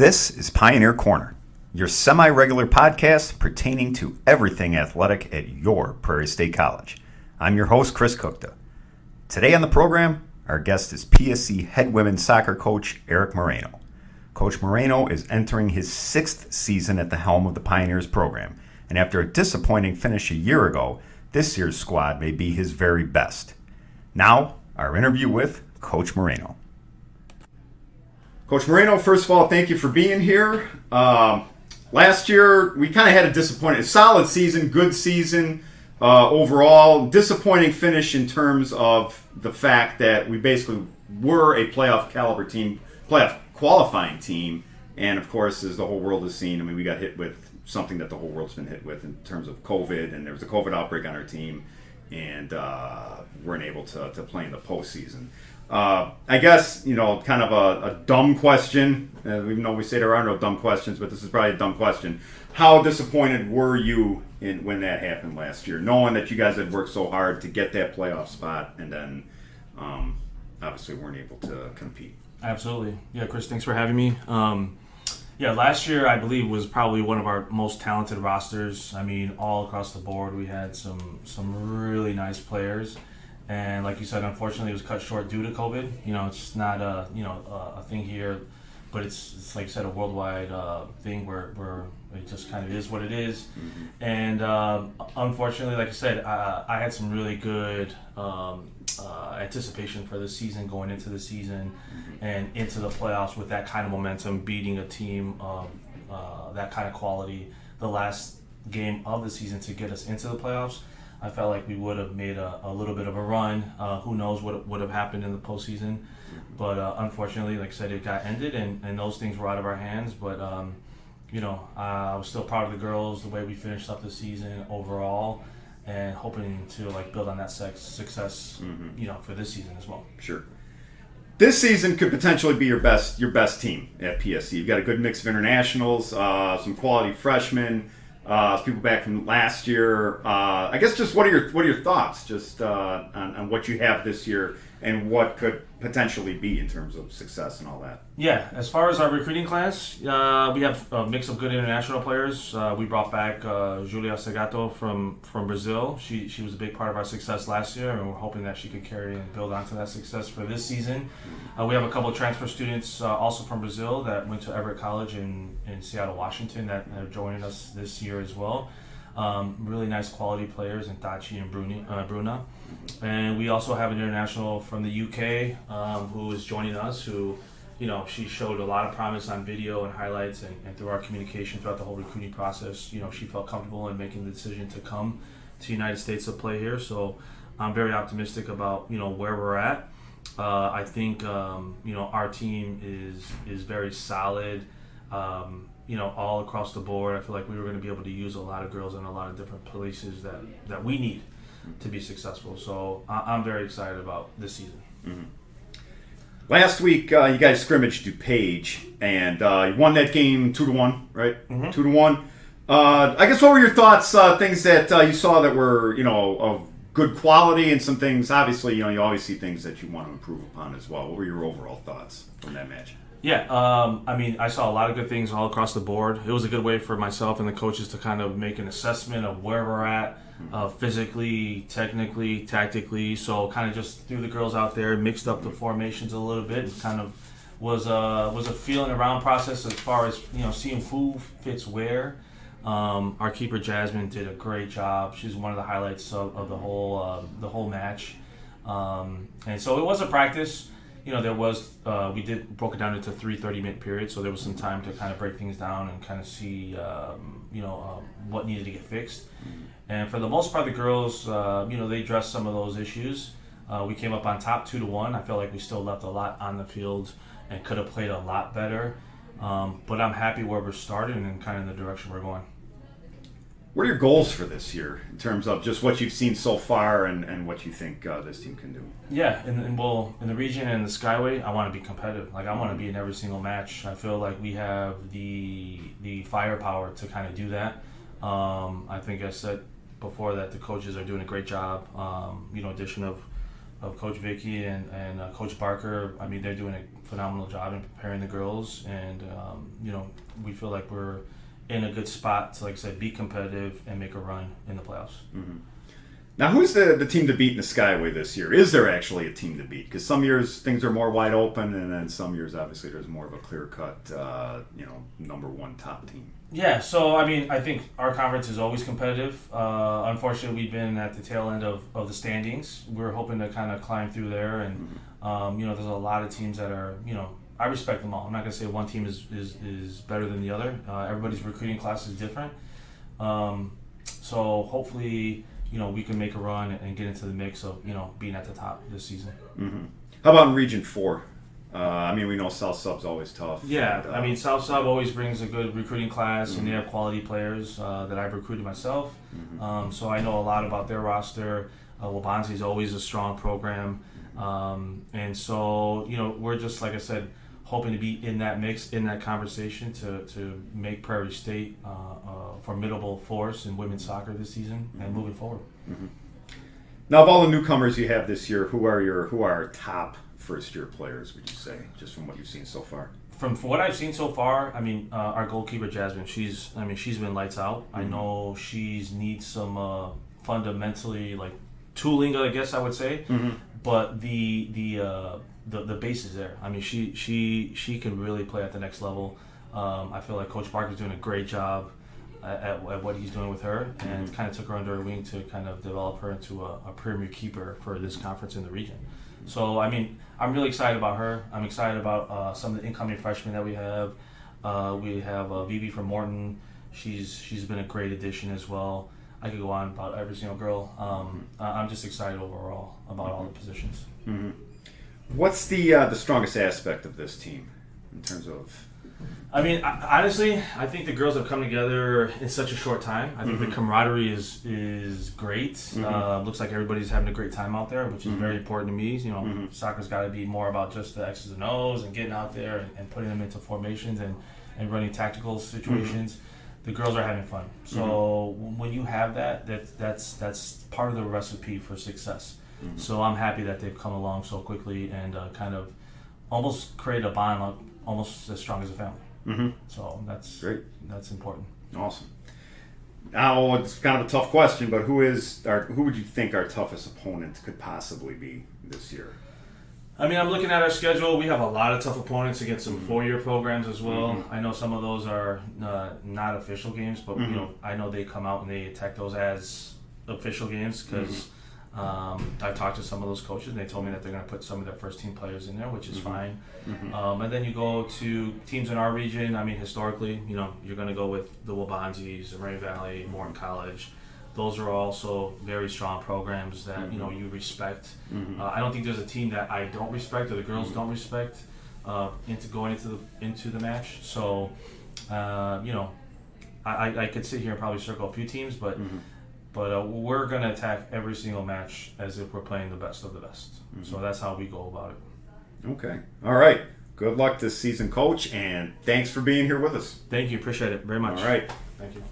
This is Pioneer Corner, your semi-regular podcast pertaining to everything athletic at your Prairie State College. I'm your host, Chris Cookta. Today on the program, our guest is PSC head women's soccer coach Erik Moreno. Coach Moreno is entering his 6th season at the helm of the Pioneers program, and after a disappointing finish a year ago, this year's squad may be his very best. Now, our interview with Coach Moreno. Coach Moreno, first of all, thank you for being here. Last year, we kind of had a solid season, good season overall. Disappointing finish in terms of the fact that we basically were a playoff caliber team, playoff qualifying team. And of course, as the whole world has seen, we got hit with something that the whole world's been hit with in terms of COVID. And there was a COVID outbreak on our team, and weren't able to play in the postseason. I guess, kind of a dumb question, even though we say there are no dumb questions, but this is probably a dumb question. How disappointed were you when that happened last year, knowing that you guys had worked so hard to get that playoff spot and then obviously weren't able to compete? Absolutely. Yeah, Chris, thanks for having me. Last year, I believe, was probably one of our most talented rosters. All across the board, we had some really nice players. And like you said, unfortunately, it was cut short due to COVID. It's not a thing here, but it's like you said, a worldwide thing where it just kind of is what it is. Mm-hmm. And unfortunately, like I said, I had some really good anticipation for the season, going into the season and into the playoffs with that kind of momentum, beating a team of that kind of quality the last game of the season to get us into the playoffs. I felt like we would have made a little bit of a run. Who knows what would have happened in the postseason. But unfortunately, like I said, it got ended, and those things were out of our hands. But, I was still proud of the girls, the way we finished up the season overall, and hoping to build on that success, for this season as well. Sure. This season could potentially be your best team at PSC. You've got a good mix of internationals, some quality freshmen. People back from last year. I guess just what are your thoughts just on what you have this year and what could potentially be in terms of success and all that? Yeah, as far as our recruiting class, we have a mix of good international players. We brought back Julia Segato from Brazil. She was a big part of our success last year, and we're hoping that she could carry and build onto that success for this season. We have a couple of transfer students also from Brazil that went to Everett College in Seattle, Washington, that are joining us this year as well. Really nice quality players in Tachi and Bruna. And we also have an international from the UK who is joining us, who, she showed a lot of promise on video and highlights and through our communication throughout the whole recruiting process. She felt comfortable in making the decision to come to the United States to play here. So I'm very optimistic about, where we're at. I think, our team is very solid. All across the board. I feel like we were going to be able to use a lot of girls in a lot of different places that we need to be successful. So I'm very excited about this season. Mm-hmm. Last week, you guys scrimmaged DuPage, and you won that game 2-1, right? Mm-hmm. 2-1. I guess what were your thoughts? Things that you saw that were, of good quality, and some things. Obviously, you always see things that you want to improve upon as well. What were your overall thoughts from that match? Yeah, I saw a lot of good things all across the board. It was a good way for myself and the coaches to kind of make an assessment of where we're at, physically, technically, tactically. So kind of just threw the girls out there, mixed up the formations a little bit, and kind of was a feeling around process as far as seeing who fits where. Our keeper Jasmine did a great job. She's one of the highlights of the whole match, and so it was a practice. There was, we broke it down into 3 30-minute periods, so there was some time to kind of break things down and kind of see, what needed to get fixed. And for the most part, the girls, they addressed some of those issues. We came up on top 2-1. I felt like we still left a lot on the field and could have played a lot better. But I'm happy where we're starting and kind of in the direction we're going. What are your goals for this year in terms of just what you've seen so far and what you think this team can do? Yeah, in the region and the Skyway, I want to be competitive. I want to be in every single match. I feel like we have the firepower to kind of do that. I think I said before that the coaches are doing a great job. Addition of of Coach Vicky and Coach Barker. I mean, they're doing a phenomenal job in preparing the girls, and we feel like we're in a good spot to, like I said, be competitive and make a run in the playoffs. Mm-hmm. Now, who's the team to beat in the Skyway this year? Is there actually a team to beat? Because some years things are more wide open, and then some years, obviously, there's more of a clear-cut, number one top team. Yeah, so, I mean, I think our conference is always competitive. Unfortunately, we've been at the tail end of the standings. We're hoping to kind of climb through there, and, there's a lot of teams that are, I respect them all. I'm not going to say one team is better than the other. Everybody's recruiting class is different. So, hopefully, we can make a run and get into the mix of, being at the top this season. Mm-hmm. How about in Region 4? We know South Sub's always tough. Yeah, South Sub always brings a good recruiting class, and they have quality players that I've recruited myself. Mm-hmm. So I know a lot about their roster. Wabanzi is always a strong program. And so, we're just, like I said, hoping to be in that mix, in that conversation to make Prairie State a formidable force in women's soccer this season and moving forward. Mm-hmm. Now, of all the newcomers you have this year, who are top first-year players, would you say, just from what you've seen so far? From what I've seen so far, our goalkeeper Jasmine, she's been lights out. Mm-hmm. I know she needs some fundamentally like tooling, I guess I would say, mm-hmm. but the base is there. She can really play at the next level. I feel like Coach Parker's doing a great job at what he's doing with her, and mm-hmm. kind of took her under her wing to kind of develop her into a premier keeper for this conference in the region. So, I'm really excited about her. I'm excited about some of the incoming freshmen that we have. We have Vivi from Morton. She's been a great addition as well. I could go on about every single girl. I'm just excited overall about all the positions. Mm-hmm. What's the strongest aspect of this team in terms of? Honestly, I think the girls have come together in such a short time. I think mm-hmm. the camaraderie is great. Mm-hmm. Looks like everybody's having a great time out there, which is mm-hmm. very important to me. Mm-hmm. Soccer's got to be more about just the X's and O's and getting out there and putting them into formations and running tactical situations. Mm-hmm. The girls are having fun. So mm-hmm. when you have that's part of the recipe for success. Mm-hmm. So I'm happy that they've come along so quickly and kind of almost create a bond almost as strong as a family. Mm-hmm. So that's great. That's important. Awesome. Now it's kind of a tough question, but who would you think our toughest opponent could possibly be this year? I'm looking at our schedule. We have a lot of tough opponents against some mm-hmm. 4-year programs as well. Mm-hmm. I know some of those are not official games, but mm-hmm. I know they come out and they attack those as official games because. Mm-hmm. I've talked to some of those coaches, and they told me that they're going to put some of their first-team players in there, which is mm-hmm. fine. Mm-hmm. And then you go to teams in our region. Historically, you're going to go with the Wabanzis, the Rain Valley, Morton College. Those are also very strong programs that mm-hmm. You respect. Mm-hmm. I don't think there's a team that I don't respect or the girls mm-hmm. don't respect into the match. So, I could sit here and probably circle a few teams, but. Mm-hmm. But we're going to attack every single match as if we're playing the best of the best. Mm-hmm. So that's how we go about it. Okay. All right. Good luck this season, Coach, and thanks for being here with us. Thank you. Appreciate it very much. All right. Thank you.